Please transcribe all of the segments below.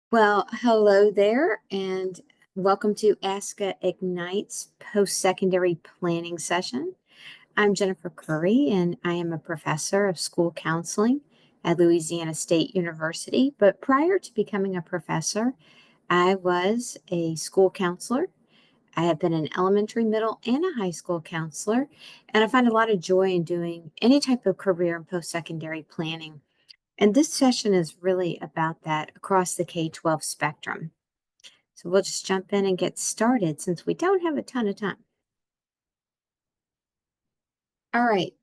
Well, hello there, and welcome to ASCA Ignites post-secondary planning session. I'm Jennifer Curry, and I am a professor of school counseling at Louisiana State University. But prior to becoming a professor, I was a school counselor. I have been an elementary, middle, and a high school counselor, and I find a lot of joy in doing any type of career and post-secondary planning. And this session is really about that across the K-12 spectrum. So we'll just jump in and get started since we don't have a ton of time. All right,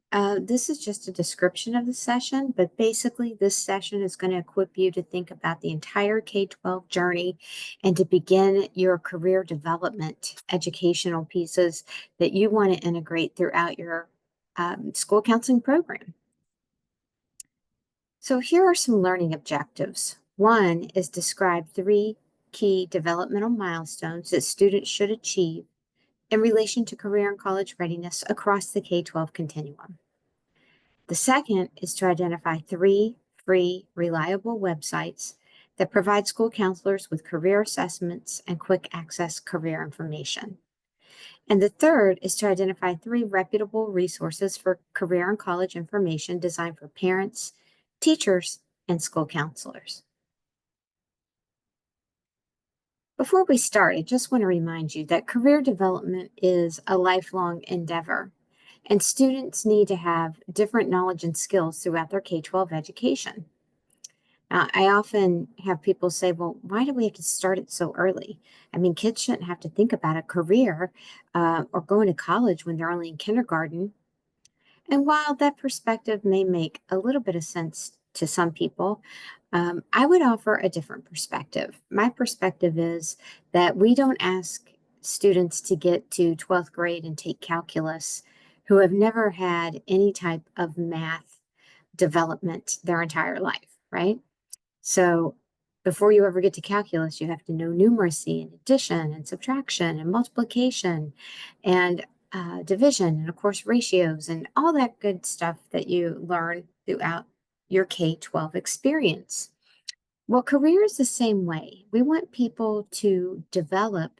this is just a description of the session, but basically this session is going to equip you to think about the entire K-12 journey and to begin your career development educational pieces that you want to integrate throughout your school counseling program. So here are some learning objectives. One is describe 3 key developmental milestones that students should achieve in relation to career and college readiness across the K-12 continuum. The second is to identify 3 free, reliable websites that provide school counselors with career assessments and quick access career information. And the third is to identify 3 reputable resources for career and college information designed for parents, teachers, and school counselors. Before we start, I just want to remind you that career development is a lifelong endeavor, and students need to have different knowledge and skills throughout their K-12 education. I often have people say, well, why do we have to start it so early? I mean, kids shouldn't have to think about a career or going to college when they're only in kindergarten. And while that perspective may make a little bit of sense to some people, I would offer a different perspective. My perspective is that we don't ask students to get to 12th grade and take calculus who have never had any type of math development their entire life, right? So before you ever get to calculus, you have to know numeracy and addition and subtraction and multiplication and division and, of course, ratios and all that good stuff that you learn throughout your K-12 experience. Well, career is the same way. We want people to develop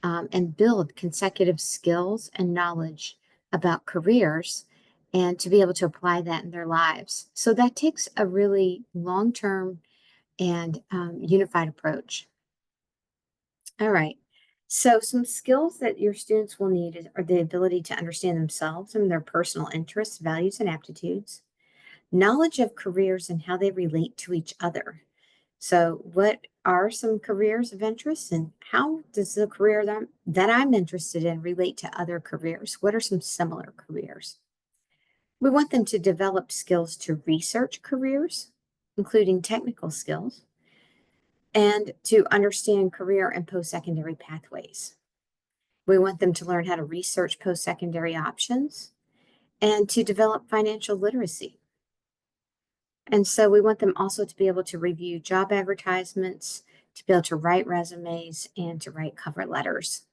and build consecutive skills and knowledge about careers and to be able to apply that in their lives. So that takes a really long-term and unified approach. All right. So some skills that your students will need are the ability to understand themselves and their personal interests, values, and aptitudes, knowledge of careers and how they relate to each other. So what are some careers of interest and how does the career that I'm interested in relate to other careers? What are some similar careers? We want them to develop skills to research careers, including technical skills, and to understand career and post-secondary pathways. We want them to learn how to research post-secondary options and to develop financial literacy. And so we want them also to be able to review job advertisements, to be able to write resumes, and to write cover letters.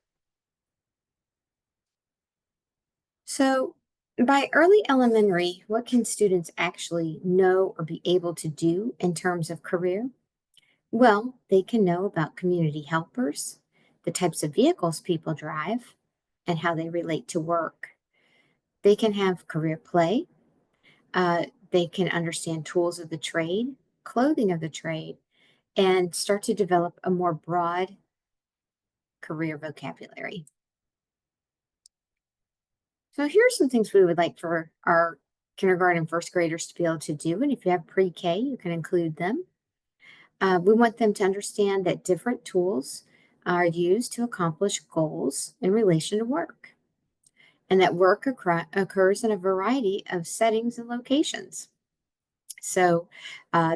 So by early elementary, what can students actually know or be able to do in terms of career? Well, they can know about community helpers, the types of vehicles people drive, and how they relate to work. They can have career play. They can understand tools of the trade, clothing of the trade, and start to develop a more broad career vocabulary. So here are some things we would like for our kindergarten and first graders to be able to do. And if you have pre-K, you can include them. We want them to understand that different tools are used to accomplish goals in relation to work, and that work occurs in a variety of settings and locations. So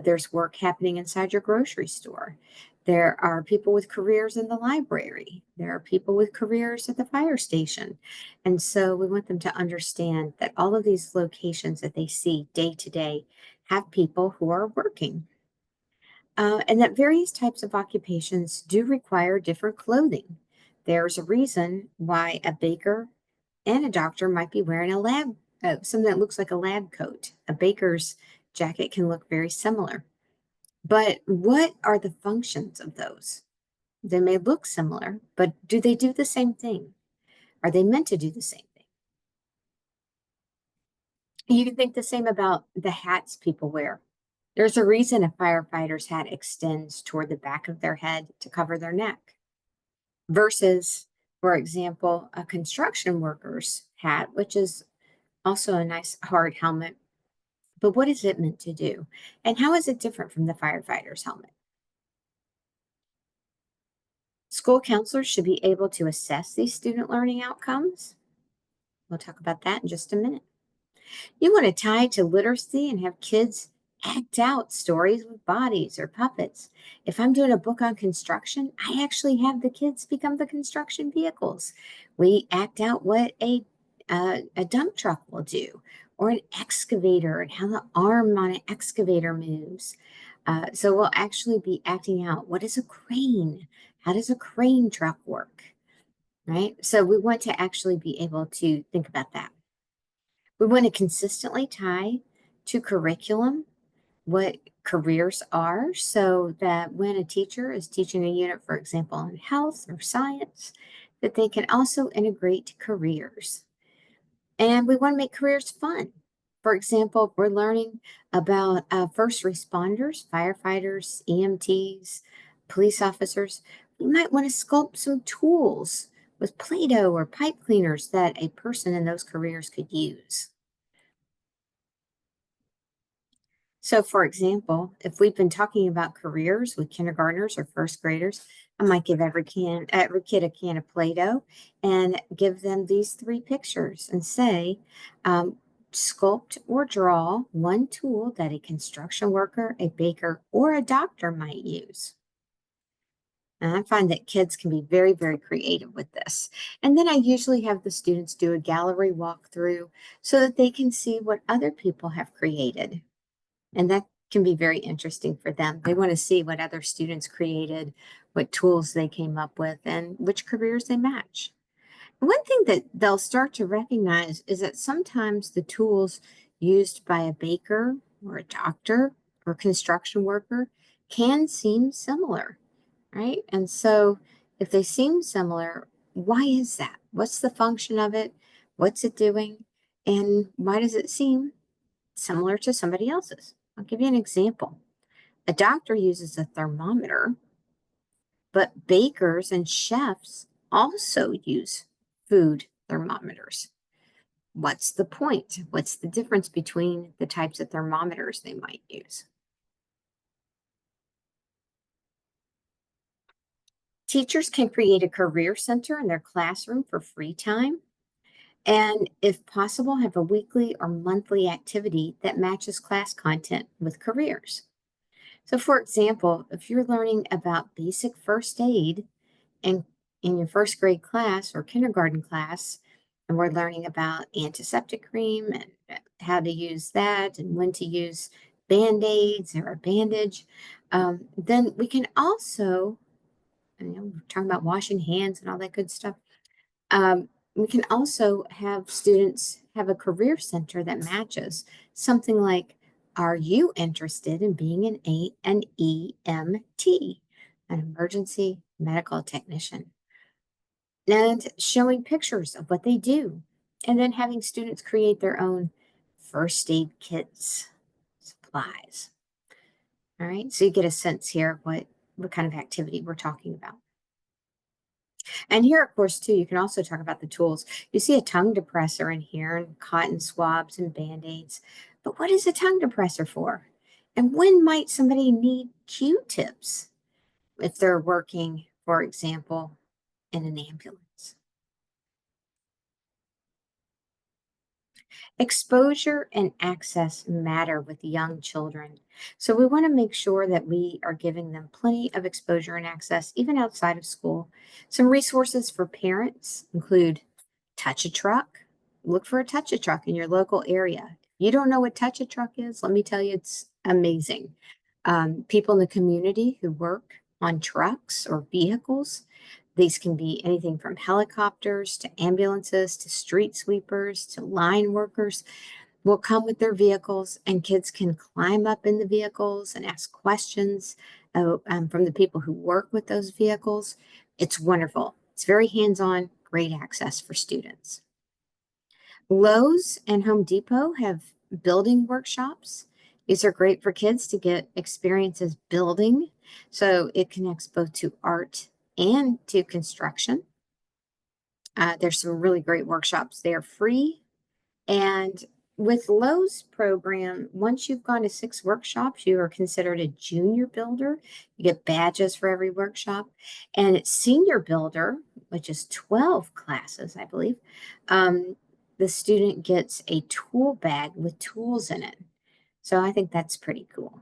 there's work happening inside your grocery store. There are people with careers in the library. There are people with careers at the fire station. And so we want them to understand that all of these locations that they see day to day have people who are working. And that various types of occupations do require different clothing. There's a reason why a baker and a doctor might be wearing something that looks like a lab coat. A baker's jacket can look very similar. But what are the functions of those? They may look similar, but do they do the same thing? Are they meant to do the same thing? You can think the same about the hats people wear. There's a reason a firefighter's hat extends toward the back of their head to cover their neck versus, for example, a construction worker's hat, which is also a nice hard helmet. But what is it meant to do? And how is it different from the firefighter's helmet? School counselors should be able to assess these student learning outcomes. We'll talk about that in just a minute. You want to tie it to literacy and have kids act out stories with bodies or puppets. If I'm doing a book on construction, I actually have the kids become the construction vehicles. We act out what a dump truck will do, or an excavator and how the arm on an excavator moves. So we'll actually be acting out what is a crane? How does a crane truck work? Right? So we want to actually be able to think about that. We want to consistently tie to curriculum what careers are so that when a teacher is teaching a unit, for example, on health or science, that they can also integrate careers. And we want to make careers fun. For example, if we're learning about first responders, firefighters, EMTs, police officers, we might want to sculpt some tools with Play-Doh or pipe cleaners that a person in those careers could use. So, for example, if we've been talking about careers with kindergartners or first graders, I might give every kid a can of Play-Doh and give them these three pictures and say, um, sculpt or draw one tool that a construction worker, a baker, or a doctor might use. And I find that kids can be very, very creative with this. And then I usually have the students do a gallery walkthrough so that they can see what other people have created. And that can be very interesting for them. They want to see what other students created, what tools they came up with, and which careers they match. One thing that they'll start to recognize is that sometimes the tools used by a baker or a doctor or construction worker can seem similar, right? And so if they seem similar, why is that? What's the function of it? What's it doing? And why does it seem similar to somebody else's? I'll give you an example. A doctor uses a thermometer, but bakers and chefs also use food thermometers. What's the point? What's the difference between the types of thermometers they might use? Teachers can create a career center in their classroom for free time. And if possible, have a weekly or monthly activity that matches class content with careers. So, for example, if you're learning about basic first aid in, in your first grade class or kindergarten class, and we're learning about antiseptic cream and how to use that and when to use band aids or a bandage, then we can also, we're talking about washing hands and all that good stuff. We can also have students have a career center that matches something like, are you interested in being an EMT, an emergency medical technician? And showing pictures of what they do, and then having students create their own first aid kits, supplies. All right, so you get a sense here of what kind of activity we're talking about. And here, of course, too, you can also talk about the tools. You see a tongue depressor in here and cotton swabs and Band-Aids. But what is a tongue depressor for? And when might somebody need Q-tips if they're working, for example, in an ambulance? Exposure and access matter with young children. So we want to make sure that we are giving them plenty of exposure and access, even outside of school. Some resources for parents include Touch a Truck. Look for a Touch a Truck in your local area. If you don't know what Touch a Truck is, let me tell you, it's amazing. People in the community who work on trucks or vehicles. These can be anything from helicopters to ambulances to street sweepers to line workers. will come with their vehicles, and kids can climb up in the vehicles and ask questions from the people who work with those vehicles. It's wonderful. It's very hands-on, great access for students. Lowe's and Home Depot have building workshops. These are great for kids to get experiences building. So it connects both to art and to construction. There's some really great workshops. They're free. And with Lowe's program, once you've gone to 6 workshops, you are considered a junior builder. You get badges for every workshop. And it's senior builder, which is 12 classes, I believe. The student gets a tool bag with tools in it. So I think that's pretty cool.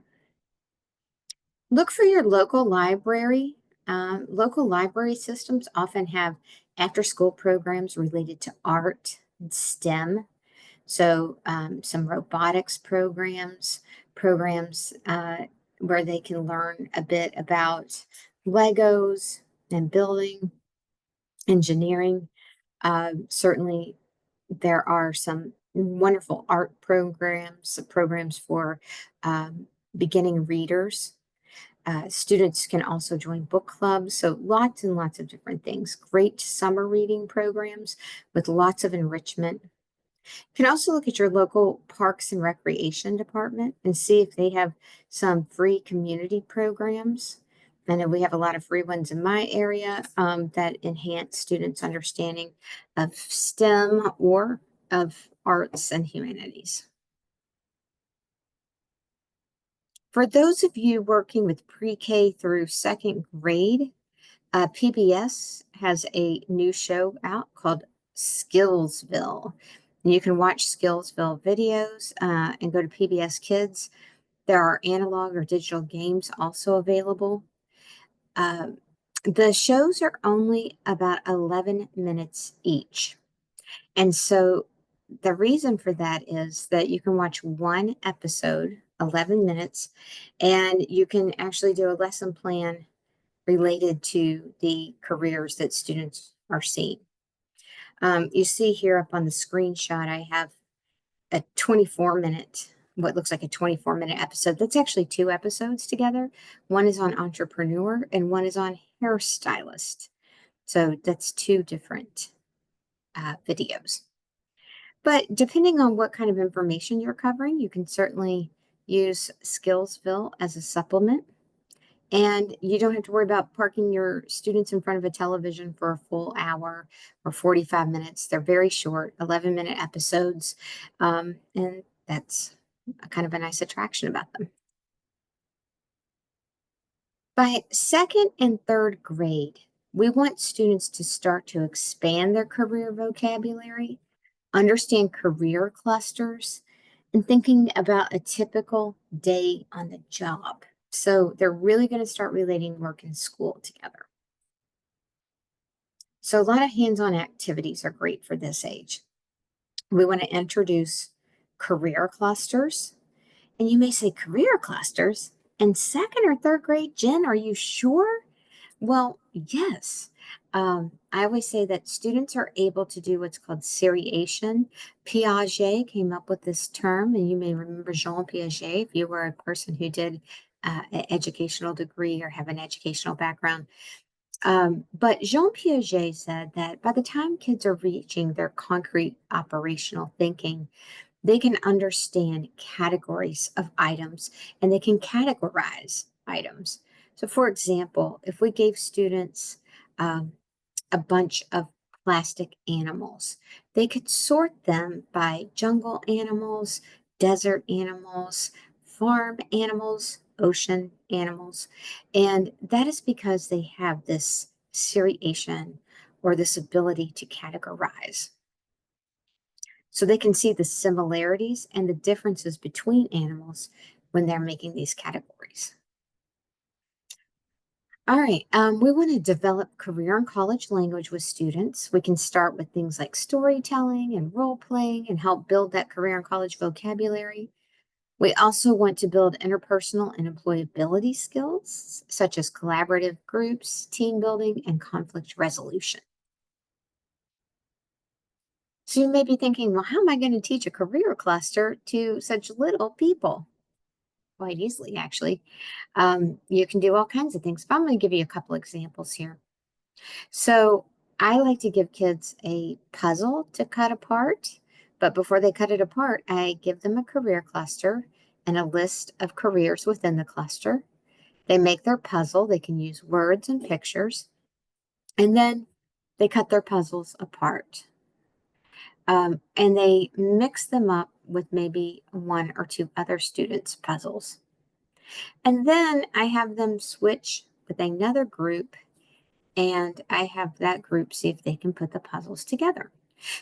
Look for your local library. Local library systems often have after-school programs related to art and STEM. So some robotics programs where they can learn a bit about Legos and building, engineering. Certainly there are some wonderful art programs for beginning readers. Students can also join book clubs, so lots and lots of different things. Great summer reading programs with lots of enrichment. You can also look at your local parks and recreation department and see if they have some free community programs. I know we have a lot of free ones in my area that enhance students' understanding of STEM or of arts and humanities. For those of you working with pre-K through 2nd grade, PBS has a new show out called Skillsville. And you can watch Skillsville videos and go to PBS Kids. There are analog or digital games also available. The shows are only about 11 minutes each. And so the reason for that is that you can watch one episode, 11 minutes, and you can actually do a lesson plan related to the careers that students are seeing. You see here up on the screenshot, I have a 24-minute, what looks like a 24-minute episode. That's actually 2 episodes together. One is on entrepreneur and one is on hairstylist. So that's 2 different videos. But depending on what kind of information you're covering, you can certainly use Skillsville as a supplement. And you don't have to worry about parking your students in front of a television for a full hour or 45 minutes. They're very short, 11-minute episodes. And that's kind of a nice attraction about them. By 2nd and 3rd grade, we want students to start to expand their career vocabulary, understand career clusters, and thinking about a typical day on the job. So they're really going to start relating work and school together. So a lot of hands-on activities are great for this age. We want to introduce career clusters. And you may say, career clusters? In 2nd or 3rd grade, Jen, are you sure? Well, yes. I always say that students are able to do what's called seriation. Piaget came up with this term, and you may remember Jean Piaget if you were a person who did an educational degree or have an educational background. But Jean Piaget said that by the time kids are reaching their concrete operational thinking, they can understand categories of items and they can categorize items. So, for example, if we gave students a bunch of plastic animals, they could sort them by jungle animals, desert animals, farm animals, ocean animals. And that is because they have this seriation or this ability to categorize. So they can see the similarities and the differences between animals when they're making these categories. All right, we want to develop career and college language with students. We can start with things like storytelling and role playing and help build that career and college vocabulary. We also want to build interpersonal and employability skills, such as collaborative groups, team building, and conflict resolution. So you may be thinking, well, how am I going to teach a career cluster to such little people? Quite easily, actually. You can do all kinds of things, but I'm going to give you a couple examples here. So I like to give kids a puzzle to cut apart, but before they cut it apart, I give them a career cluster and a list of careers within the cluster. They make their puzzle. They can use words and pictures, and then they cut their puzzles apart. And they mix them up with maybe one or two other students' puzzles. And then I have them switch with another group, and I have that group see if they can put the puzzles together.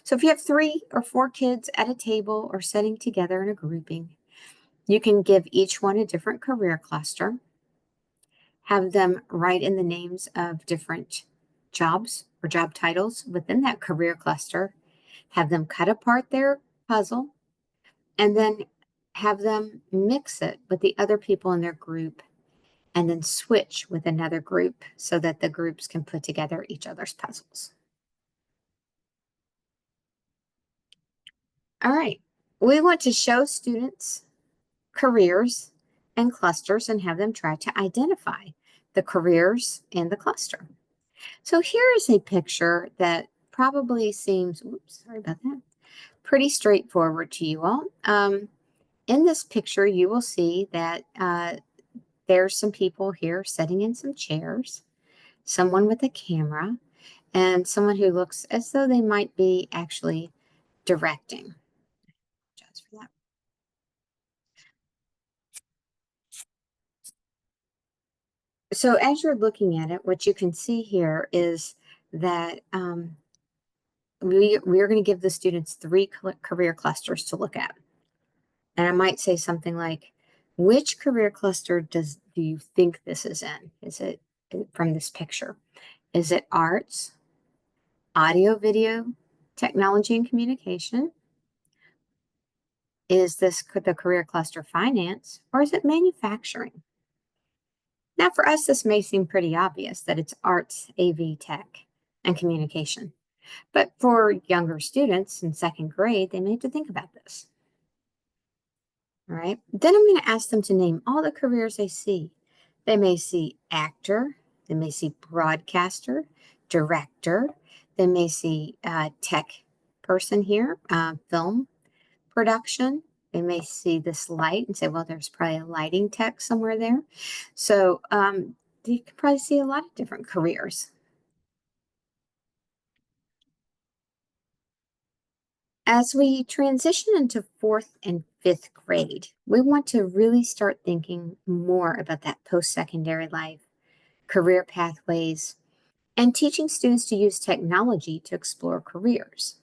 So if you have 3 or 4 kids at a table or sitting together in a grouping, you can give each one a different career cluster, have them write in the names of different jobs or job titles within that career cluster, have them cut apart their puzzle, and then have them mix it with the other people in their group and then switch with another group so that the groups can put together each other's puzzles. All right. We want to show students careers and clusters and have them try to identify the careers in the cluster. So here is a picture that probably seems, oops, sorry about that, pretty straightforward to you all. In this picture, you will see that there's some people here sitting in some chairs, someone with a camera, and someone who looks as though they might be actually directing. Just for that. So as you're looking at it, what you can see here is that we're going to give the students 3 career clusters to look at. And I might say something like, which career cluster do you think this is in? Is it from this picture? Is it arts, audio, video, technology and communication? Is this the career cluster finance, or is it manufacturing? Now, for us, this may seem pretty obvious that it's arts, AV, tech, and communication. But for younger students in 2nd grade, they may have to think about this. All right. Then I'm going to ask them to name all the careers they see. They may see actor, they may see broadcaster, director, they may see tech person here, film production. They may see this light and say, well, there's probably a lighting tech somewhere there. So you can probably see a lot of different careers. As we transition into 4th and 5th grade, we want to really start thinking more about that post-secondary life, career pathways, and teaching students to use technology to explore careers.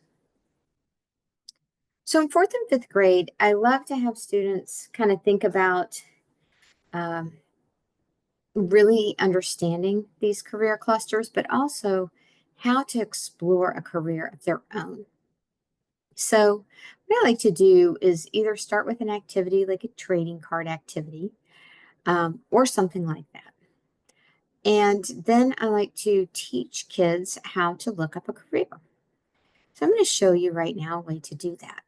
So in 4th and 5th grade, I love to have students kind of think about really understanding these career clusters, but also how to explore a career of their own. So what I like to do is either start with an activity like a trading card activity or something like that. And then I like to teach kids how to look up a career. So I'm going to show you right now a way to do that.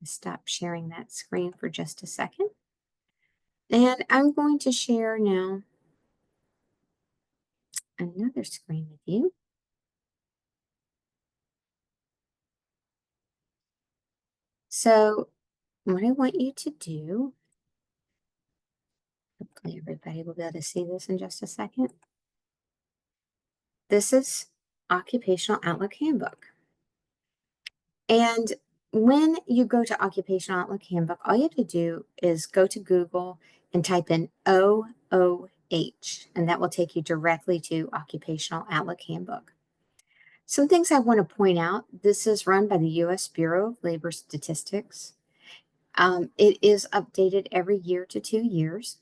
Stop sharing that screen for just a second. And I'm going to share now another screen with you. So what I want you to do, hopefully everybody will be able to see this in just a second. This is Occupational Outlook Handbook. And when you go to Occupational Outlook Handbook, all you have to do is go to Google and type in OOH, and that will take you directly to Occupational Outlook Handbook. Some things I want to point out, this is run by the U.S. Bureau of Labor Statistics. It is updated every year to 2 years.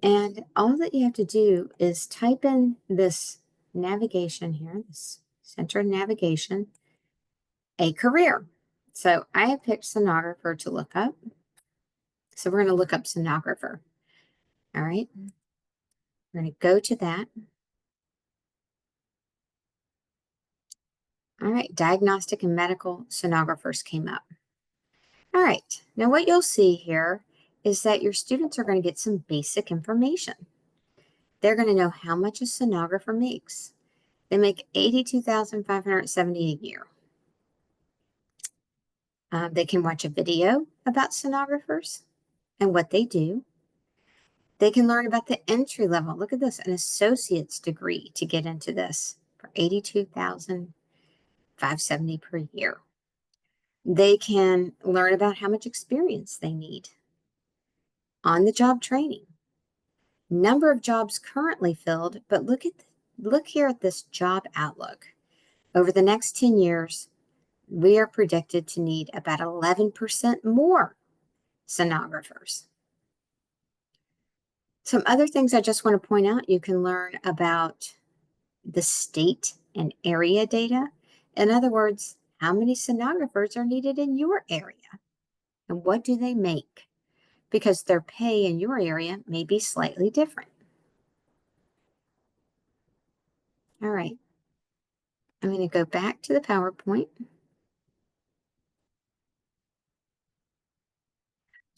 And all that you have to do is type in this navigation here, this center navigation, a career. So I have picked sonographer to look up. So we're going to look up sonographer. All right. We're going to go to that. All right, diagnostic and medical sonographers came up. All right, now what you'll see here is that your students are going to get some basic information. They're going to know how much a sonographer makes. They make $82,570 a year. They can watch a video about sonographers and what they do. They can learn about the entry level. Look at this, an associate's degree to get into this for $82,570 per year. They can learn about how much experience they need, on the job training, number of jobs currently filled, but look here at this job outlook. Over the next 10 years, we are predicted to need about 11% more sonographers. Some other things I just want to point out, you can learn about the state and area data. In other words, how many sonographers are needed in your area and what do they make? Because their pay in your area may be slightly different. All right, I'm going to go back to the PowerPoint.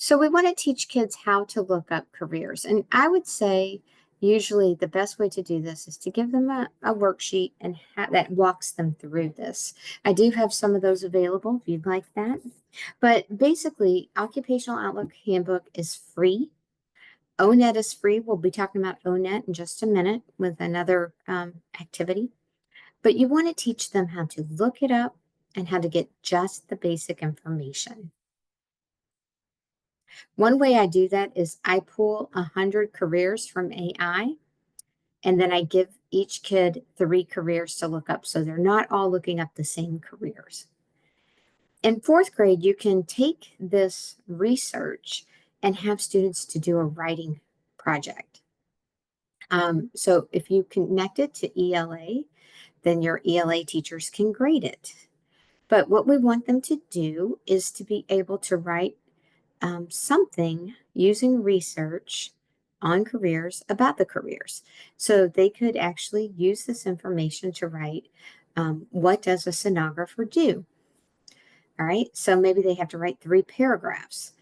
So we want to teach kids how to look up careers. And I would say usually the best way to do this is to give them a worksheet and that walks them through this. I do have some of those available if you'd like that. But basically, Occupational Outlook Handbook is free. ONET is free. We'll be talking about ONET in just a minute with another activity. But you want to teach them how to look it up and how to get just the basic information. One way I do that is I pull 100 careers from AI, and then I give each kid 3 careers to look up. So they're not all looking up the same careers. In 4th grade, you can take this research and have students to do a writing project. So if you connect it to ELA, then your ELA teachers can grade it. But what we want them to do is to be able to write something using research on careers about the careers. So they could actually use this information to write, what does a sonographer do? All right, so maybe they have to write 3 paragraphs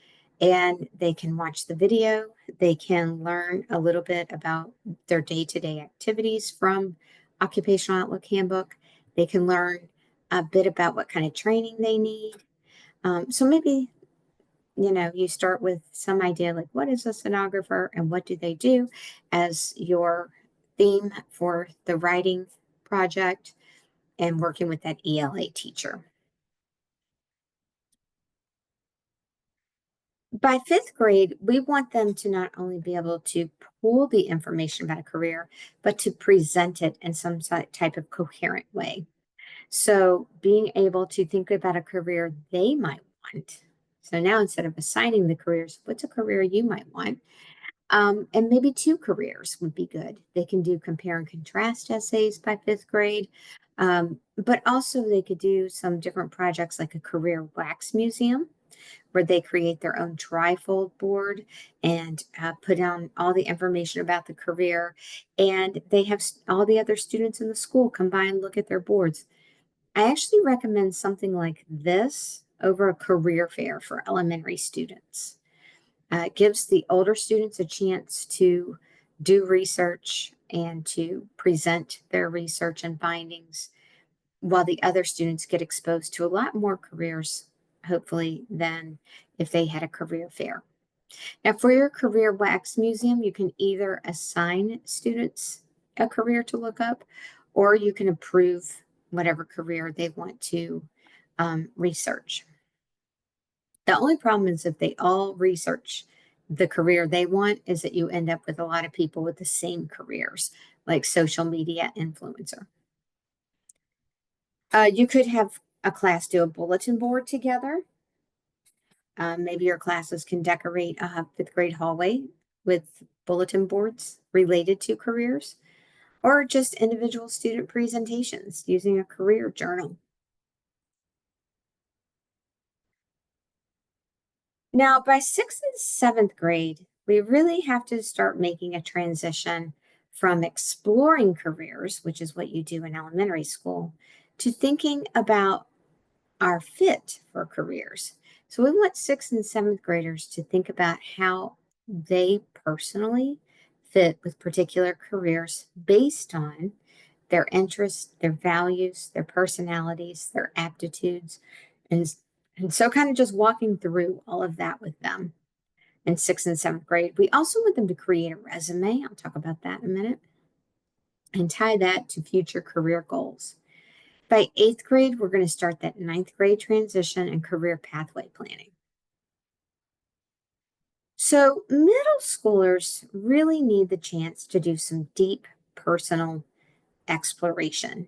and they can watch the video. They can learn a little bit about their day-to-day activities from Occupational Outlook Handbook. They can learn a bit about what kind of training they need. So maybe you start with some idea like what is a sonographer and what do they do as your theme for the writing project and working with that ELA teacher. By 5th grade, we want them to not only be able to pull the information about a career, but to present it in some type of coherent way. So being able to think about a career they might want. So now instead of assigning the careers, what's a career you might want? And maybe 2 careers would be good. They can do compare and contrast essays by 5th grade, but also they could do some different projects like a career wax museum where they create their own trifold board and put down all the information about the career. And they have all the other students in the school come by and look at their boards. I actually recommend something like this over a career fair for elementary students. It gives the older students a chance to do research and to present their research and findings, while the other students get exposed to a lot more careers, hopefully, than if they had a career fair. Now, for your career wax museum, you can either assign students a career to look up, or you can approve whatever career they want to research. The only problem is if they all research the career they want is that you end up with a lot of people with the same careers, like social media influencer. You could have a class do a bulletin board together. Maybe your classes can decorate a 5th grade hallway with bulletin boards related to careers, or just individual student presentations using a career journal. Now, by 6th and 7th grade, we really have to start making a transition from exploring careers, which is what you do in elementary school, to thinking about our fit for careers. So we want sixth and seventh graders to think about how they personally fit with particular careers based on their interests, their values, their personalities, their aptitudes, and, and so kind of just walking through all of that with them in sixth and seventh grade. We also want them to create a resume. I'll talk about that in a minute, and tie that to future career goals. By eighth grade, we're going to start that ninth grade transition and career pathway planning. So middle schoolers really need the chance to do some deep personal exploration.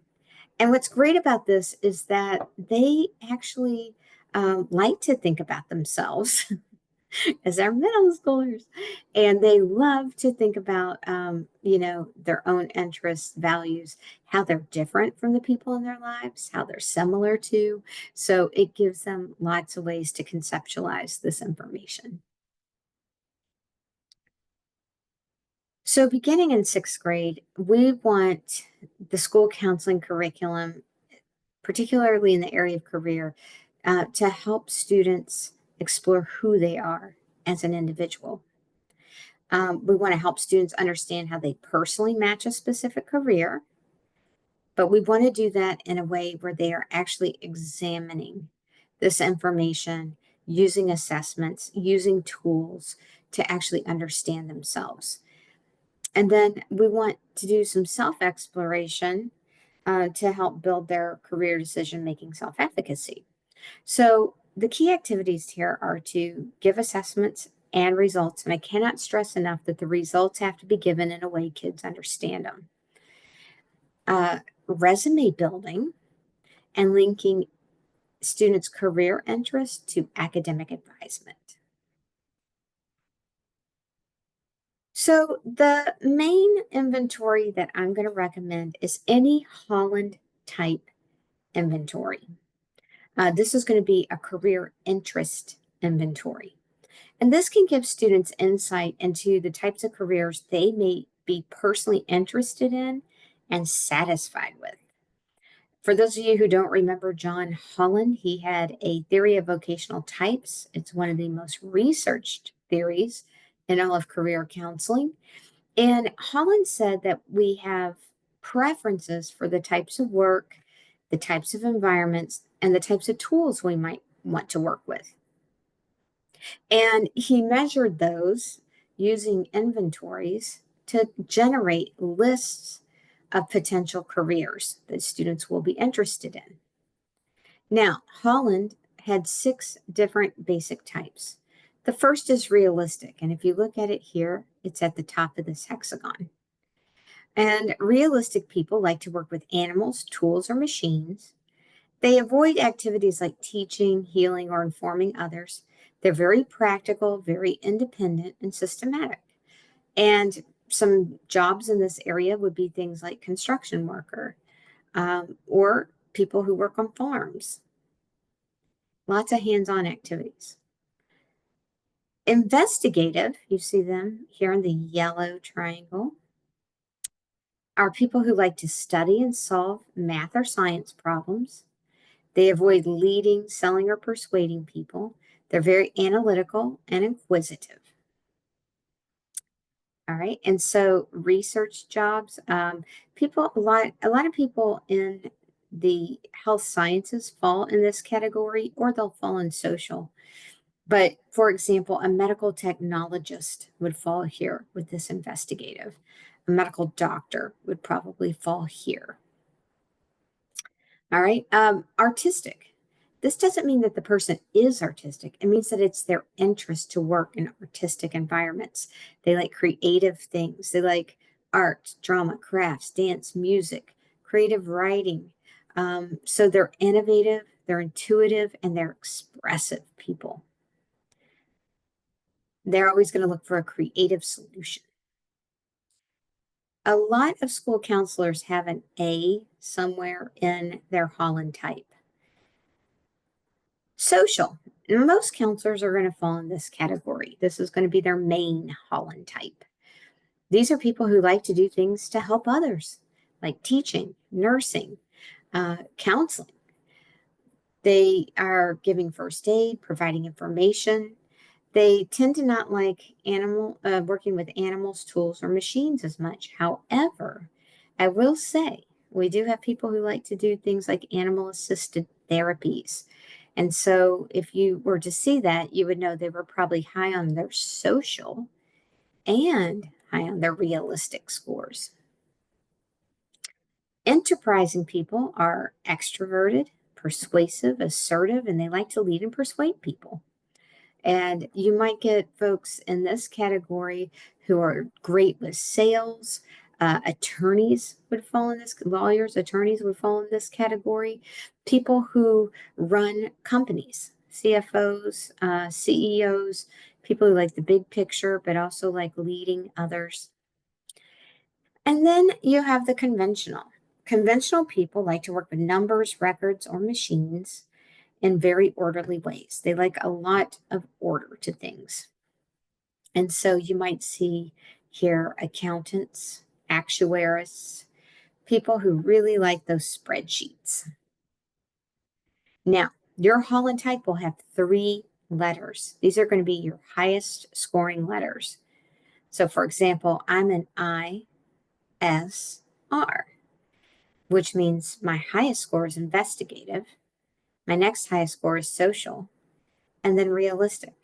And what's great about this is that they actually like to think about themselves as our middle schoolers. And they love to think about, their own interests, values, how they're different from the people in their lives, how they're similar to. So it gives them lots of ways to conceptualize this information. So beginning in sixth grade, we want the school counseling curriculum, particularly in the area of career, to help students explore who they are as an individual. We want to help students understand how they personally match a specific career, but we want to do that in a way where they are actually examining this information, using assessments, using tools to actually understand themselves. And then we want to do some self-exploration to help build their career decision-making self-efficacy. So the key activities here are to give assessments and results. And I cannot stress enough that the results have to be given in a way kids understand them. Resume building and linking students' career interests to academic advisement. So the main inventory that I'm going to recommend is any Holland type inventory. This is going to be a career interest inventory. And this can give students insight into the types of careers they may be personally interested in and satisfied with. For those of you who don't remember John Holland, he had a theory of vocational types. It's one of the most researched theories in all of career counseling. And Holland said that we have preferences for the types of work, the types of environments, and the types of tools we might want to work with. And he measured those using inventories to generate lists of potential careers that students will be interested in. Now, Holland had 6 different basic types. The first is realistic, and if you look at it here, it's at the top of this hexagon. And realistic people like to work with animals, tools, or machines. They avoid activities like teaching, healing, or informing others. They're very practical, very independent, and systematic. And some jobs in this area would be things like construction worker or people who work on farms. Lots of hands-on activities. Investigative, you see them here in the yellow triangle, are people who like to study and solve math or science problems. They avoid leading, selling, or persuading people. They're very analytical and inquisitive. All right, and so research jobs, a lot of people in the health sciences fall in this category, or they'll fall in social. But for example, a medical technologist would fall here with this investigative. A medical doctor would probably fall here. All right, artistic. This doesn't mean that the person is artistic. It means that it's their interest to work in artistic environments. They like creative things. They like art, drama, crafts, dance, music, creative writing. So they're innovative, they're intuitive, and they're expressive people. They're always going to look for a creative solution. A lot of school counselors have an A somewhere in their Holland type. Social. Most counselors are going to fall in this category. This is going to be their main Holland type. These are people who like to do things to help others, like teaching, nursing, counseling. They are giving first aid, providing information. They tend to not like working with animals, tools, or machines as much. However, I will say we do have people who like to do things like animal-assisted therapies. And so if you were to see that, you would know they were probably high on their social and high on their realistic scores. Enterprising people are extroverted, persuasive, assertive, and they like to lead and persuade people. And you might get folks in this category who are great with sales. Attorneys would fall in this, lawyers, attorneys would fall in this category. People who run companies, CFOs, CEOs, people who like the big picture, but also like leading others. And then you have the conventional. Conventional people like to work with numbers, records, or machines in very orderly ways. They like a lot of order to things. And so you might see here accountants, actuaries, people who really like those spreadsheets. Now, your Holland type will have 3 letters. These are going to be your highest scoring letters. So for example, I'm an ISR, which means my highest score is investigative. My next highest score is social, and then realistic.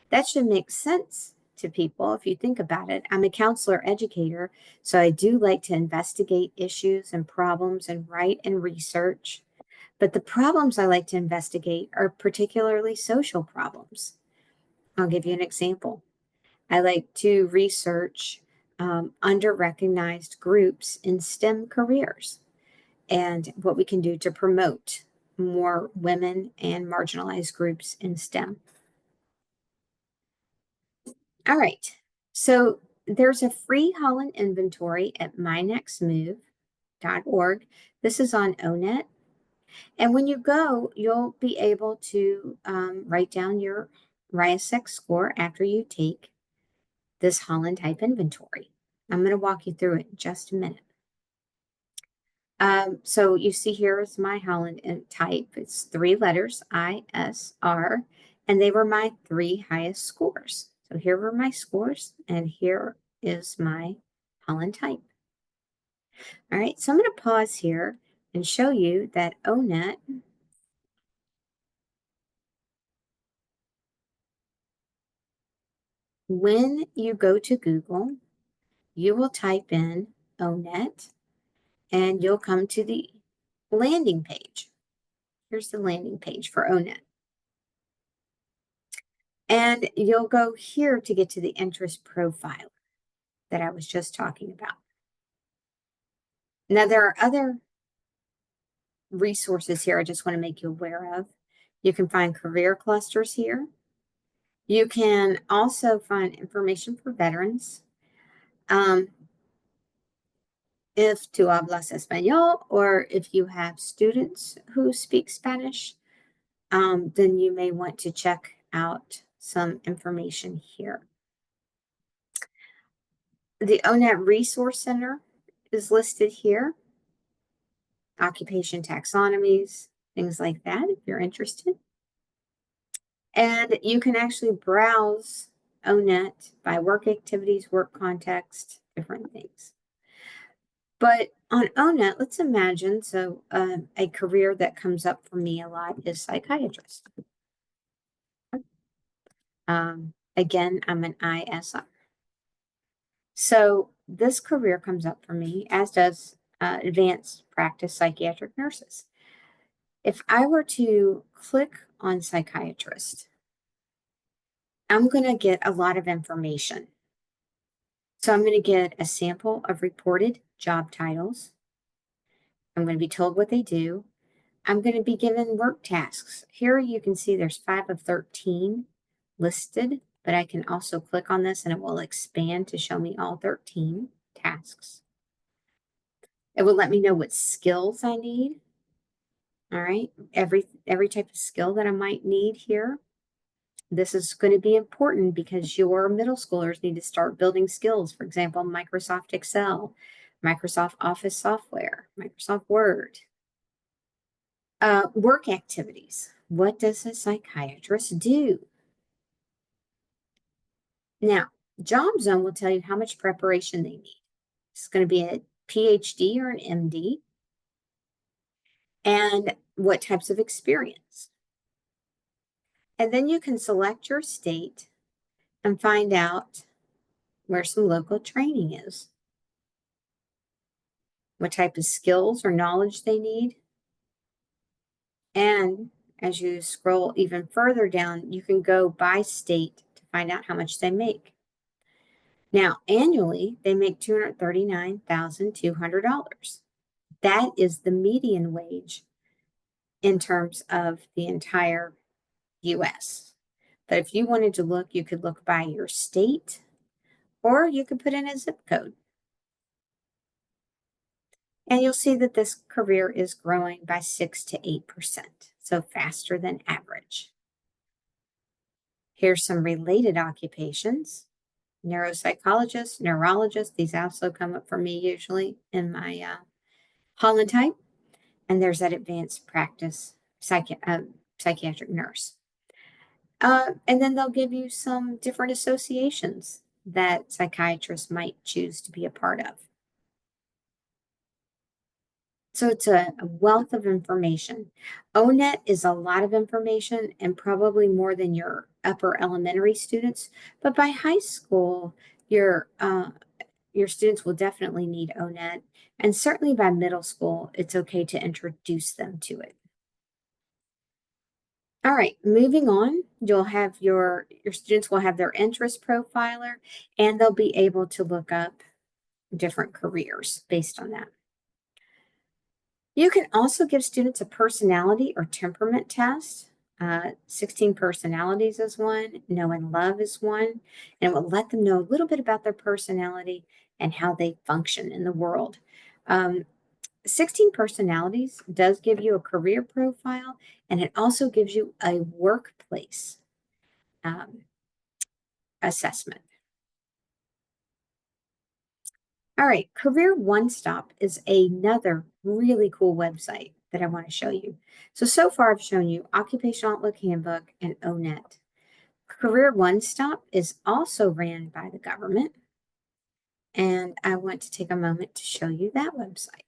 That should make sense to people if you think about it. I'm a counselor educator, so I do like to investigate issues and problems and write and research. But the problems I like to investigate are particularly social problems. I'll give you an example. I like to research under-recognized groups in STEM careers and what we can do to promote more women and marginalized groups in STEM. All right, so there's a free Holland inventory at mynextmove.org. This is on ONET. And when you go, you'll be able to write down your RIASEC score after you take this Holland type inventory. I'm going to walk you through it in just a minute. So you see here is my Holland type. It's 3 letters, ISR, and they were my 3 highest scores. So here were my scores, and here is my Holland type. All right, so I'm going to pause here and show you that ONET when you go to Google, you will type in ONET and you'll come to the landing page. Here's the landing page for ONET. And you'll go here to get to the interest profile that I was just talking about. Now, there are other resources here I just want to make you aware of. You can find career clusters here. You can also find information for veterans. If tú hablas español, or if you have students who speak Spanish, then you may want to check out some information here. The ONET Resource Center is listed here. Occupation taxonomies, things like that, if you're interested. And you can actually browse ONET by work activities, work context, different things. But on ONET, let's imagine, so a career that comes up for me a lot is psychiatrist. Again, I'm an ISR. So this career comes up for me, as does advanced practice psychiatric nurses. If I were to click on psychiatrist, I'm going to get a lot of information. So I'm going to get a sample of reported job titles. I'm going to be told what they do. I'm going to be given work tasks. Here you can see there's 5 of 13 listed, but I can also click on this and it will expand to show me all 13 tasks. It will let me know what skills I need. All right, every type of skill that I might need here. This is going to be important because your middle schoolers need to start building skills. For example, Microsoft Excel, Microsoft Office software, Microsoft Word. Work activities. What does a psychiatrist do? Now, Job Zone will tell you how much preparation they need. It's going to be a PhD or an MD, and what types of experience. And then you can select your state and find out where some local training is, what type of skills or knowledge they need. And as you scroll even further down, you can go by state to find out how much they make. Now, annually, they make $239,200. That is the median wage in terms of the entire US. But if you wanted to look, you could look by your state, or you could put in a zip code. And you'll see that this career is growing by 6 to 8%, so faster than average. Here's some related occupations. Neuropsychologist, neurologist, these also come up for me usually in my Holland type. And there's that advanced practice psychiatric nurse. And then they'll give you some different associations that psychiatrists might choose to be a part of. So it's a wealth of information. ONET is a lot of information and probably more than your upper elementary students, but by high school, your students will definitely need ONET, and certainly by middle school, it's okay to introduce them to it. All right, moving on, you'll have your students will have their interest profiler, and they'll be able to look up different careers based on that. You can also give students a personality or temperament test. 16 personalities is one, Know and Love is one, and it will let them know a little bit about their personality and how they function in the world. 16 personalities does give you a career profile, and it also gives you a workplace assessment. All right, Career One Stop is another really cool website that I want to show you. So far I've shown you Occupational Outlook Handbook and ONET. Career One Stop is also ran by the government, and I want to take a moment to show you that website.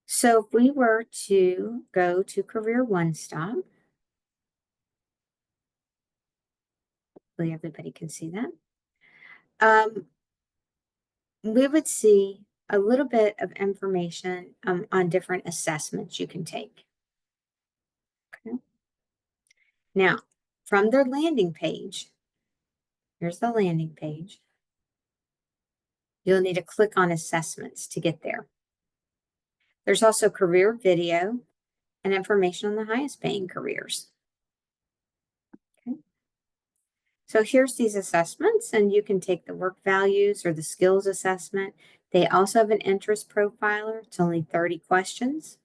So if we were to go to Career One Stop, hopefully everybody can see that. We would see a little bit of information on different assessments you can take. Okay. Now, from their landing page, here's the landing page. You'll need to click on assessments to get there. There's also career video and information on the highest paying careers. Okay. So here's these assessments, and you can take the work values or the skills assessment. They also have an interest profiler. It's only 30 questions.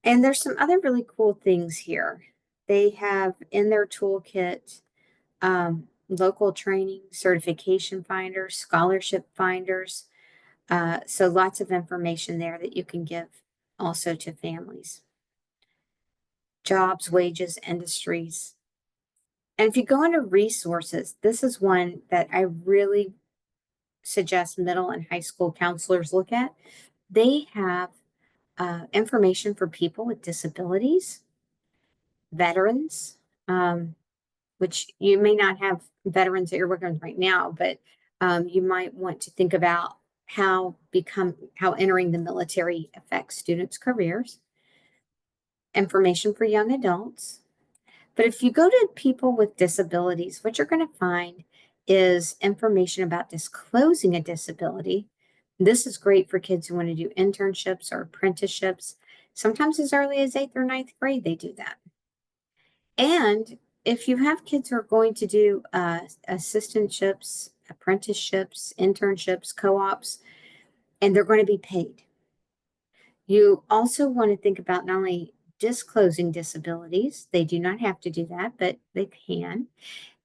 And there's some other really cool things here. They have in their toolkit local training, certification finders, scholarship finders. So lots of information there that you can give also to families. Jobs, wages, industries. And if you go into resources, this is one that I really suggest middle and high school counselors look at. They have information for people with disabilities, veterans, which you may not have veterans that you're working with right now, but you might want to think about how entering the military affects students' careers, information for young adults. But if you go to people with disabilities, what you're going to find is information about disclosing a disability. This is great for kids who want to do internships or apprenticeships. Sometimes as early as 8th or 9th grade, they do that. And if you have kids who are going to do assistantships, apprenticeships, internships, co-ops, and they're going to be paid, you also want to think about not only disclosing disabilities, they do not have to do that, but they can,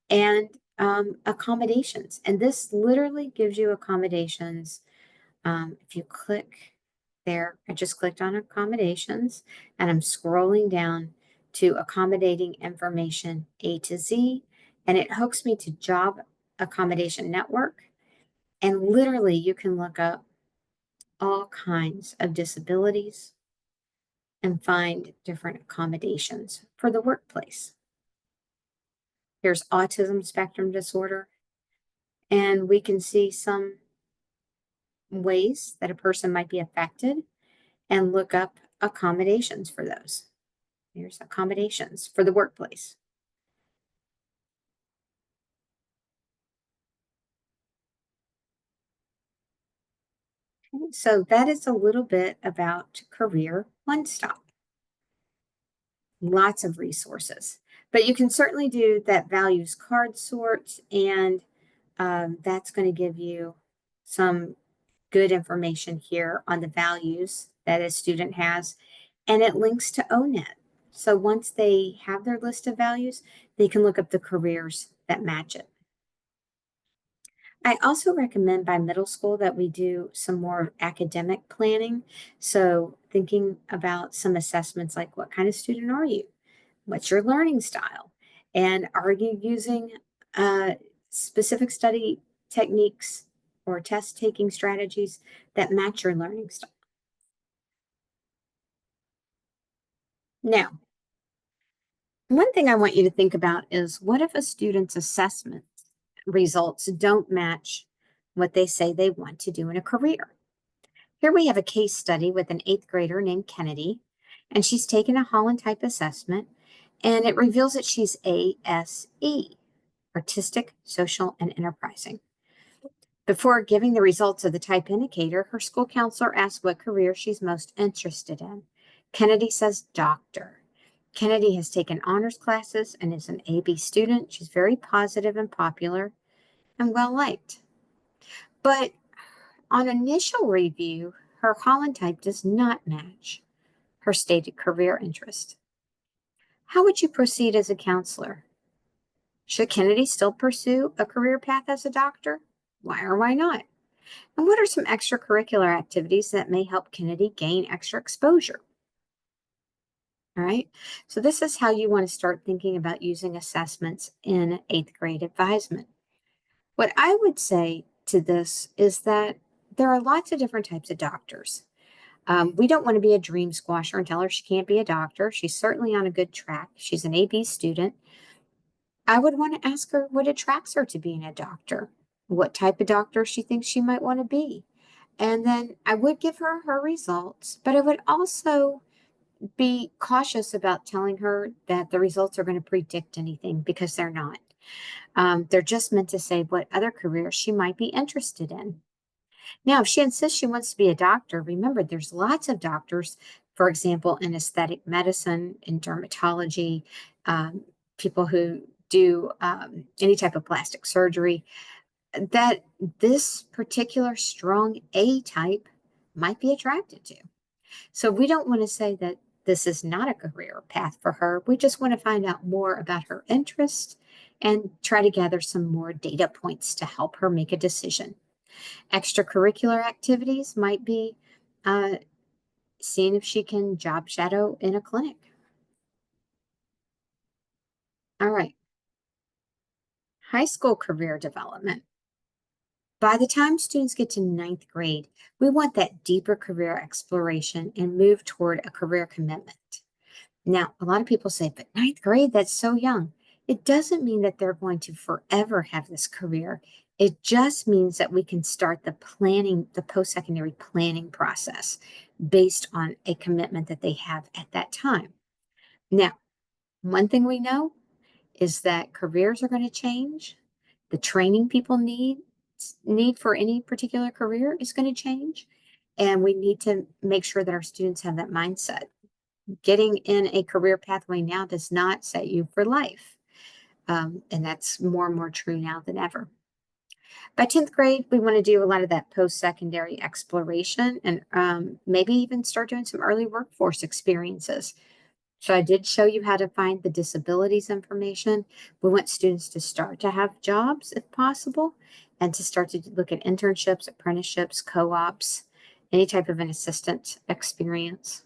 and accommodations. And this literally gives you accommodations. If you click there, I just clicked on accommodations and I'm scrolling down to accommodating information A to Z, and it hooks me to Job Accommodation Network. And literally, you can look up all kinds of disabilities and find different accommodations for the workplace. Here's autism spectrum disorder, and we can see some ways that a person might be affected and look up accommodations for those. Here's accommodations for the workplace. Okay, so that is a little bit about Career One Stop. Lots of resources, but you can certainly do that values card sort, and that's going to give you some good information here on the values that a student has, and it links to ONET. So once they have their list of values, they can look up the careers that match it. I also recommend by middle school that we do some more academic planning. So thinking about some assessments like what kind of student are you? What's your learning style? And are you using specific study techniques or test taking strategies that match your learning style? Now, one thing I want you to think about is what if a student's assessment results don't match what they say they want to do in a career? Here we have a case study with an eighth grader named Kennedy, and she's taken a Holland type assessment, and it reveals that she's ASE, artistic, social, and enterprising. Before giving the results of the type indicator, her school counselor asks what career she's most interested in. Kennedy says doctor. Kennedy has taken honors classes and is an AB student. She's very positive and popular and well liked. But on initial review, her Holland type does not match her stated career interest. How would you proceed as a counselor? Should Kennedy still pursue a career path as a doctor? Why or why not? And what are some extracurricular activities that may help Kennedy gain extra exposure? All right, so this is how you want to start thinking about using assessments in eighth grade advisement. What I would say to this is that there are lots of different types of doctors. We don't want to be a dream squasher and tell her she can't be a doctor. She's certainly on a good track. She's an AB student. I would want to ask her what attracts her to being a doctor, what type of doctor she thinks she might want to be. And then I would give her her results, but I would also be cautious about telling her that the results are going to predict anything because they're not. They're just meant to say what other careers she might be interested in. Now, if she insists she wants to be a doctor, remember there's lots of doctors, for example, in aesthetic medicine, in dermatology, um, people who do any type of plastic surgery, that this particular strong A type might be attracted to. So we don't want to say that this is not a career path for her. We just want to find out more about her interests and try to gather some more data points to help her make a decision. Extracurricular activities might be seeing if she can job shadow in a clinic. All right, high school career development. By the time students get to ninth grade, we want that deeper career exploration and move toward a career commitment. Now, a lot of people say, but ninth grade, that's so young. It doesn't mean that they're going to forever have this career. It just means that we can start the planning, the post-secondary planning process based on a commitment that they have at that time. Now, one thing we know is that careers are going to change. The training people need for any particular career is going to change. And we need to make sure that our students have that mindset. Getting in a career pathway now does not set you for life. And that's more and more true now than ever. By 10th grade, we want to do a lot of that post-secondary exploration and maybe even start doing some early workforce experiences. So I did show you how to find the disabilities information. We want students to start to have jobs if possible and to start to look at internships, apprenticeships, co-ops, any type of an assistant experience.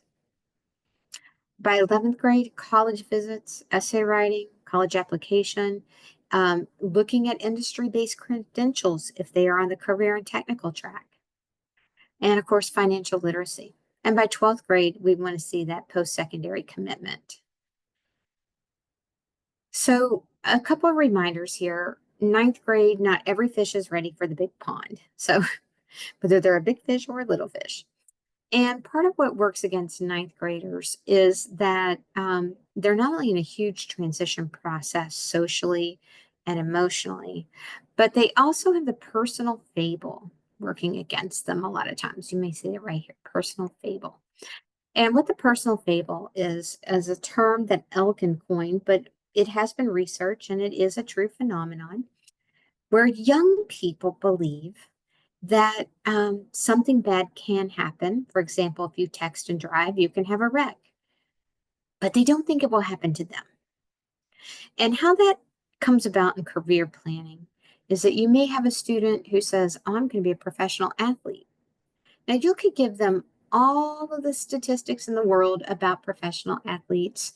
By 11th grade, college visits, essay writing, college application, looking at industry-based credentials if they are on the career and technical track, and of course, financial literacy. And by 12th grade, we want to see that post-secondary commitment. So a couple of reminders here. 9th grade, not every fish is ready for the big pond. So whether they're a big fish or a little fish. And part of what works against 9th graders is that they're not only in a huge transition process socially and emotionally, but they also have the personal fable working against them a lot of times. You may see it right here, personal fable. And what the personal fable is a term that Elkin coined, but it has been researched and it is a true phenomenon where young people believe that something bad can happen. For example, if you text and drive, you can have a wreck, but they don't think it will happen to them. And how that comes about in career planning is that you may have a student who says, oh, I'm going to be a professional athlete. Now, you could give them all of the statistics in the world about professional athletes,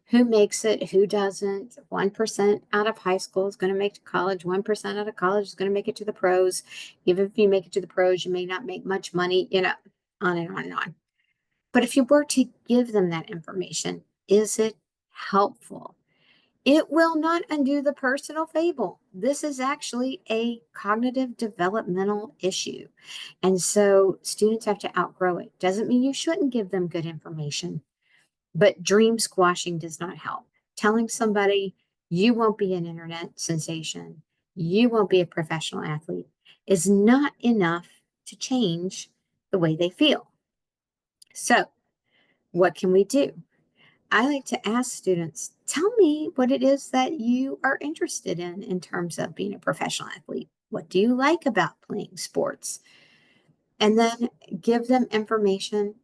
who makes it, who doesn't. 1% out of high school is going to make it to college. 1% out of college is going to make it to the pros. Even if you make it to the pros, you may not make much money, on and on and on. But if you were to give them that information, is it helpful? It will not undo the personal fable. This is actually a cognitive developmental issue. And so students have to outgrow it. Doesn't mean you shouldn't give them good information, but dream squashing does not help. Telling somebody you won't be an internet sensation, you won't be a professional athlete is not enough to change the way they feel. So, what can we do? I like to ask students, tell me what it is that you are interested in terms of being a professional athlete. What do you like about playing sports? And then give them information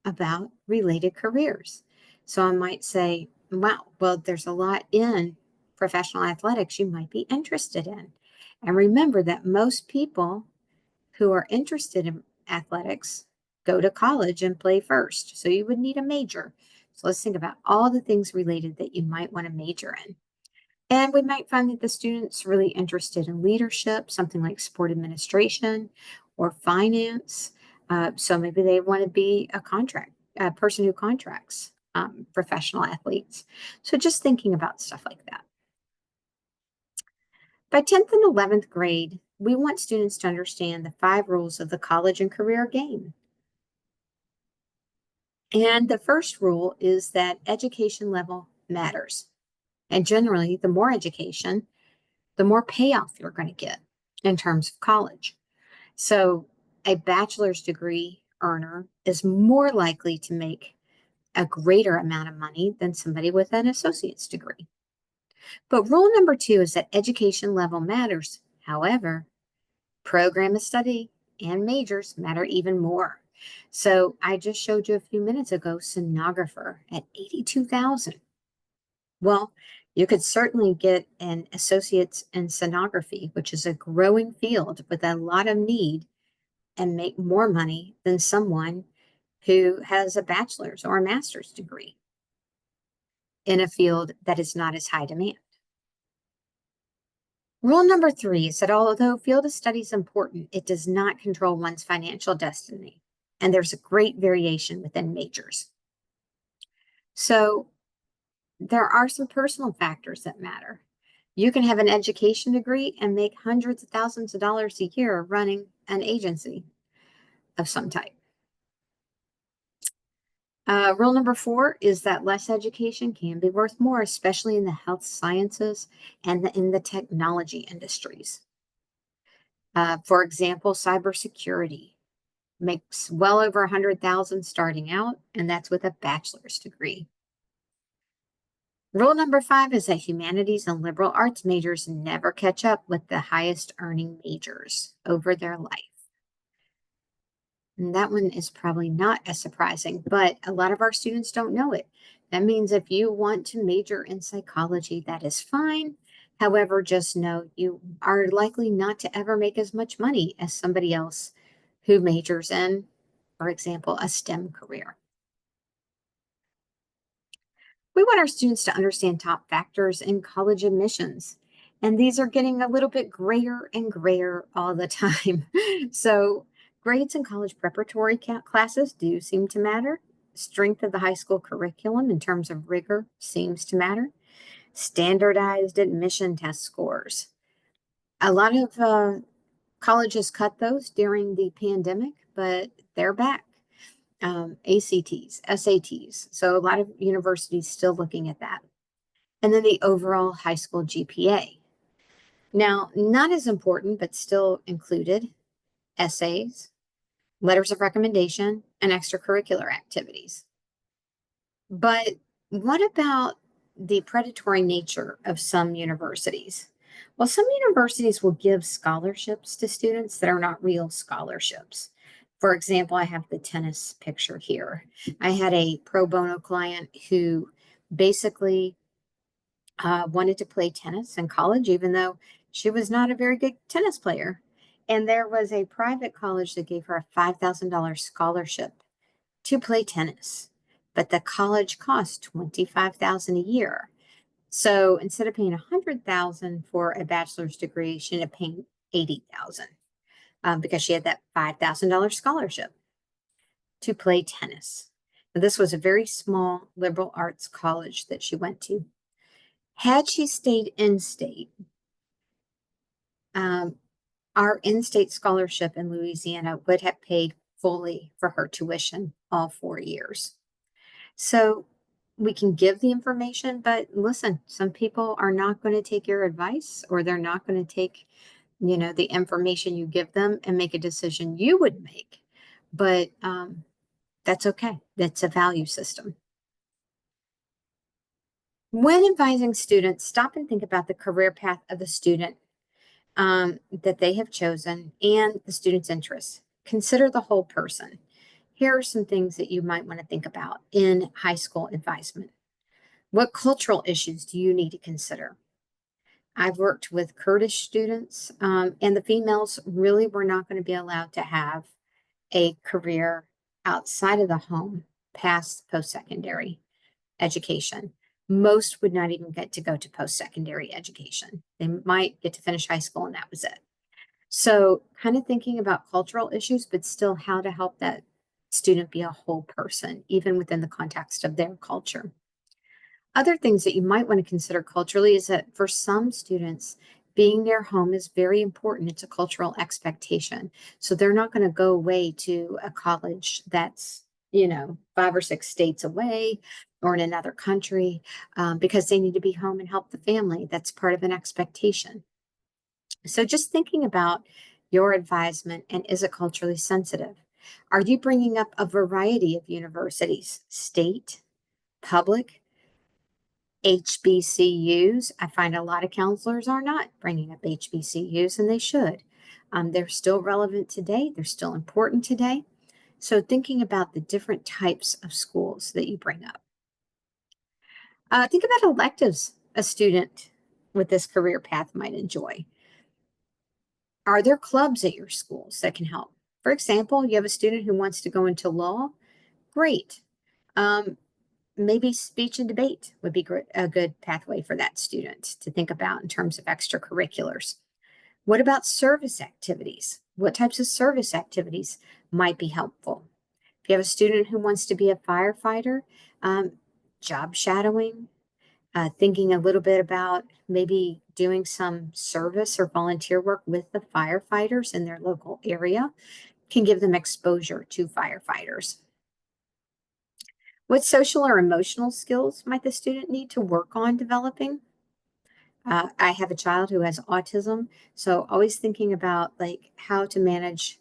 about related careers. So I might say, wow, well, there's a lot in professional athletics you might be interested in. And remember that most people who are interested in athletics go to college and play first. So you would need a major. So let's think about all the things related that you might want to major in. And we might find that the student's really interested in leadership, something like sport administration or finance. So maybe they want to be a person who contracts professional athletes. So just thinking about stuff like that. By 10th and 11th grade, we want students to understand the 5 rules of the college and career game. And the first rule is that education level matters. And generally, the more education, the more payoff you're going to get in terms of college. So a bachelor's degree earner is more likely to make a greater amount of money than somebody with an associate's degree. But rule number 2 is that education level matters. However, program of study and majors matter even more. So I just showed you a few minutes ago, sonographer at 82,000. Well, you could certainly get an associate's in sonography, which is a growing field with a lot of need, and make more money than someone who has a bachelor's or a master's degree in a field that is not as high demand. Rule number 3 is that although field of study is important, it does not control one's financial destiny. And there's a great variation within majors. So there are some personal factors that matter. You can have an education degree and make hundreds of thousands of dollars a year running an agency of some type. Rule number 4 is that less education can be worth more, especially in the health sciences and in the technology industries. For example, cybersecurity makes well over 100,000 starting out, and that's with a bachelor's degree. Rule number 5 is that humanities and liberal arts majors never catch up with the highest earning majors over their life. And that one is probably not as surprising, but a lot of our students don't know it. That means if you want to major in psychology, that is fine. However, just know you are likely not to ever make as much money as somebody else who majors in, for example, a STEM career. We want our students to understand top factors in college admissions, and these are getting a little bit grayer and grayer all the time. So, grades in college preparatory classes do seem to matter. Strength of the high school curriculum in terms of rigor seems to matter. Standardized admission test scores. A lot of colleges cut those during the pandemic, but they're back. ACTs, SATs. So a lot of universities still looking at that. And then the overall high school GPA. Now, not as important, but still included essays, letters of recommendation, and extracurricular activities. But what about the predatory nature of some universities? Well, some universities will give scholarships to students that are not real scholarships. For example, I have the tennis picture here. I had a pro bono client who basically wanted to play tennis in college, even though she was not a very good tennis player. And there was a private college that gave her a $5,000 scholarship to play tennis, but the college cost $25,000 a year. So instead of paying $100,000 for a bachelor's degree, she ended up paying $80,000 because she had that $5,000 scholarship to play tennis. Now, this was a very small liberal arts college that she went to. Had she stayed in state, our in-state scholarship in Louisiana would have paid fully for her tuition all 4 years. So we can give the information, but listen, some people are not going to take your advice, or they're not going to take, the information you give them and make a decision you would make. But that's okay. That's a value system. When advising students, stop and think about the career path of the student that they have chosen and the student's interests. Consider the whole person. Here are some things that you might want to think about in high school advisement. What cultural issues do you need to consider? I've worked with Kurdish students, and the females really were not going to be allowed to have a career outside of the home past post-secondary education. Most would not even get to go to post-secondary education. They might get to finish high school and that was it. So kind of thinking about cultural issues, but still how to help that student be a whole person, even within the context of their culture. Other things that you might want to consider culturally is that for some students, being near home is very important. It's a cultural expectation. So they're not going to go away to a college that's, 5 or 6 states away or in another country because they need to be home and help the family. That's part of an expectation. So just thinking about your advisement, and is it culturally sensitive? Are you bringing up a variety of universities, state, public, HBCUs? I find a lot of counselors are not bringing up HBCUs, and they should. They're still relevant today. They're still important today. So thinking about the different types of schools that you bring up. Think about electives a student with this career path might enjoy. Are there clubs at your schools that can help? For example, you have a student who wants to go into law. Great. Maybe speech and debate would be a good pathway for that student to think about in terms of extracurriculars. What about service activities? What types of service activities might be helpful? If you have a student who wants to be a firefighter, job shadowing, thinking a little bit about maybe doing some service or volunteer work with the firefighters in their local area can give them exposure to firefighters. What social or emotional skills might the student need to work on developing? I have a child who has autism, so always thinking about like how to manage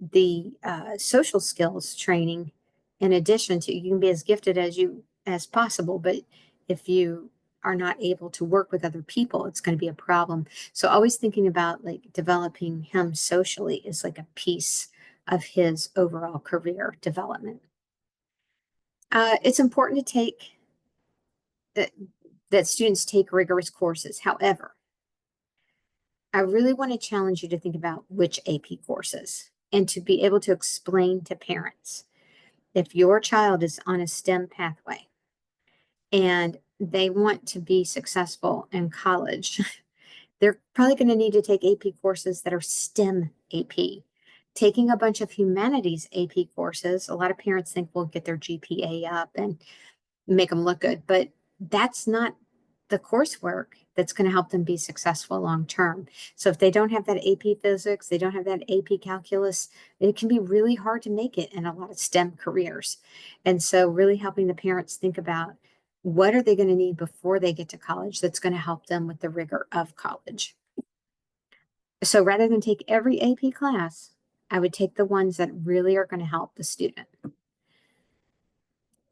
the social skills training. In addition to, you can be as gifted as possible, but if you are not able to work with other people, it's going to be a problem. So always thinking about like developing him socially is like a piece of his overall career development. It's important to take that students take rigorous courses. However, I really want to challenge you to think about which AP courses and to be able to explain to parents if your child is on a STEM pathway and they want to be successful in college, they're probably going to need to take AP courses that are STEM AP. Taking a bunch of humanities AP courses, a lot of parents think will get their GPA up and make them look good, but that's not the coursework that's going to help them be successful long term. So if they don't have that AP physics, they don't have that AP calculus, it can be really hard to make it in a lot of STEM careers. And so really helping the parents think about what are they going to need before they get to college that's going to help them with the rigor of college. So rather than take every AP class, I would take the ones that really are going to help the student.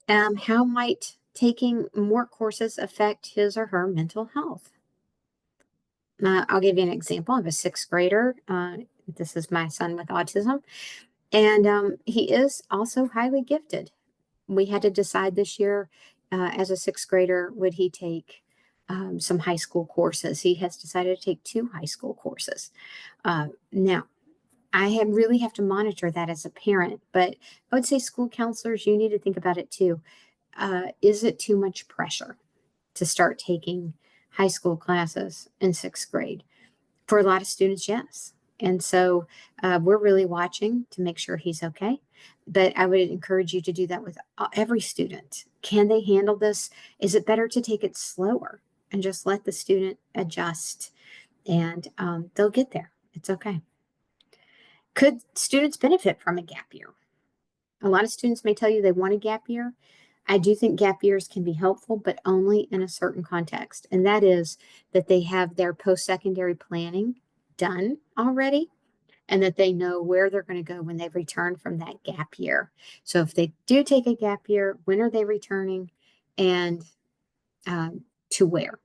How might taking more courses affect his or her mental health? I'll give you an example of a sixth grader. This is my son with autism, and he is also highly gifted. We had to decide this year, as a sixth grader, would he take some high school courses? He has decided to take 2 high school courses. Now, really have to monitor that as a parent, but I would say school counselors, you need to think about it too. Is it too much pressure to start taking high school classes in sixth grade? For a lot of students, yes. And so we're really watching to make sure he's okay. But I would encourage you to do that with every student. Can they handle this? Is it better to take it slower and just let the student adjust, and they'll get there? It's okay. Could students benefit from a gap year? A lot of students may tell you they want a gap year. I do think gap years can be helpful, but only in a certain context. And that is that they have their post-secondary planning done already and that they know where they're going to go when they return from that gap year. So if they do take a gap year, when are they returning and to where?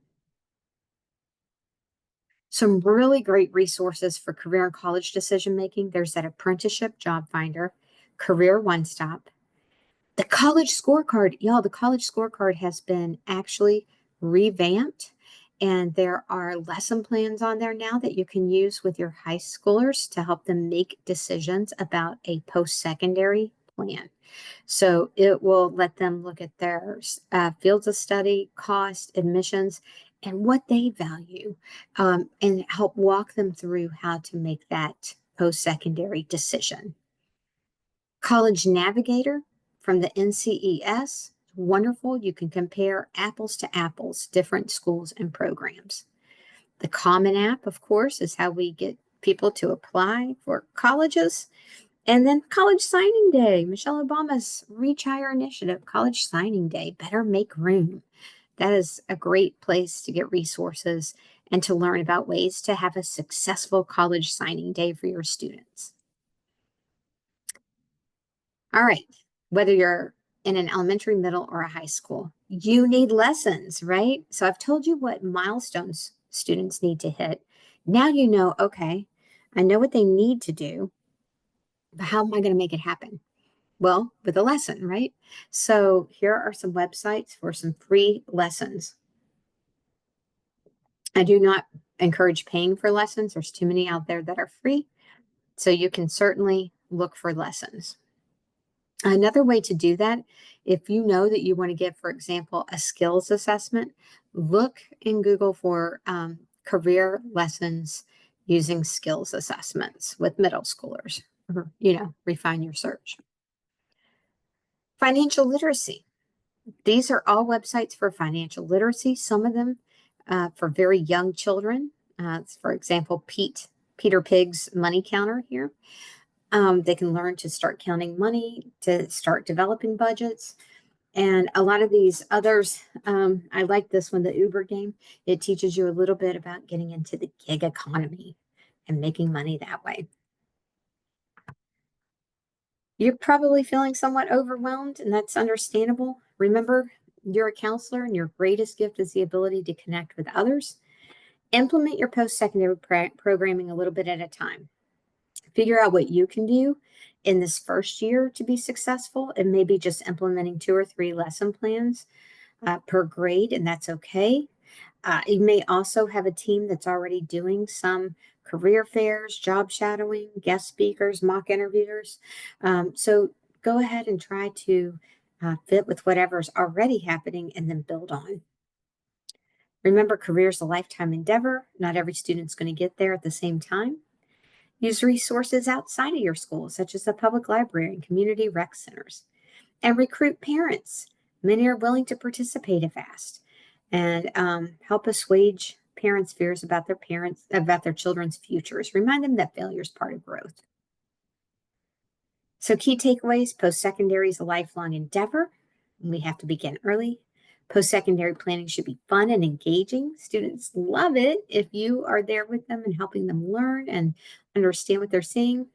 Some really great resources for career and college decision making. There's that apprenticeship job finder, Career One Stop. The college scorecard, y'all, the college scorecard has been actually revamped, and there are lesson plans on there now that you can use with your high schoolers to help them make decisions about a post-secondary plan. So it will let them look at their fields of study, cost, admissions, and what they value, and help walk them through how to make that post-secondary decision. College Navigator from the NCES, wonderful. You can compare apples to apples, different schools and programs. The Common App, of course, is how we get people to apply for colleges. And then College Signing Day, Michelle Obama's Reach Higher initiative, College Signing Day, Better Make Room. That is a great place to get resources and to learn about ways to have a successful college signing day for your students. All right, whether you're in an elementary, middle, or a high school, you need lessons, right? So I've told you what milestones students need to hit. Now you know, okay, I know what they need to do, but how am I going to make it happen? Well, with a lesson, right? So here are some websites for some free lessons. I do not encourage paying for lessons. There's too many out there that are free. So you can certainly look for lessons. Another way to do that, if you know that you want to give, for example, a skills assessment, look in Google for career lessons using skills assessments with middle schoolers. Refine your search. Financial literacy. These are all websites for financial literacy. Some of them for very young children. For example, Peter Pig's Money Counter here. They can learn to start counting money, to start developing budgets. And a lot of these others, I like this one, the Uber game. It teaches you a little bit about getting into the gig economy and making money that way. You're probably feeling somewhat overwhelmed, and that's understandable. Remember, you're a counselor, and your greatest gift is the ability to connect with others. Implement your post-secondary programming a little bit at a time. Figure out what you can do in this first year to be successful, and maybe just implementing 2 or 3 lesson plans per grade, and that's okay. You may also have a team that's already doing some career fairs, job shadowing, guest speakers, mock interviewers. So go ahead and try to fit with whatever's already happening and then build on. Remember, career is a lifetime endeavor. Not every student's going to get there at the same time. Use resources outside of your school, such as the public library and community rec centers, and recruit parents. Many are willing to participate if asked, and help assuage parents' fears about their children's futures. Remind them that failure is part of growth. So, key takeaways: post-secondary is a lifelong endeavor. We have to begin early. Post-secondary planning should be fun and engaging. Students love it if you are there with them and helping them learn and understand what they're seeing.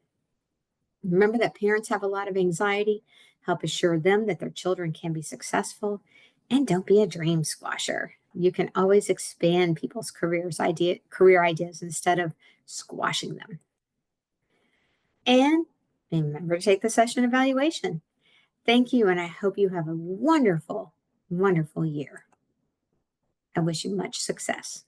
Remember that parents have a lot of anxiety. Help assure them that their children can be successful. And don't be a dream squasher. You can always expand people's career ideas instead of squashing them. And remember to take the session evaluation. Thank you, and I hope you have a wonderful, wonderful year. I wish you much success.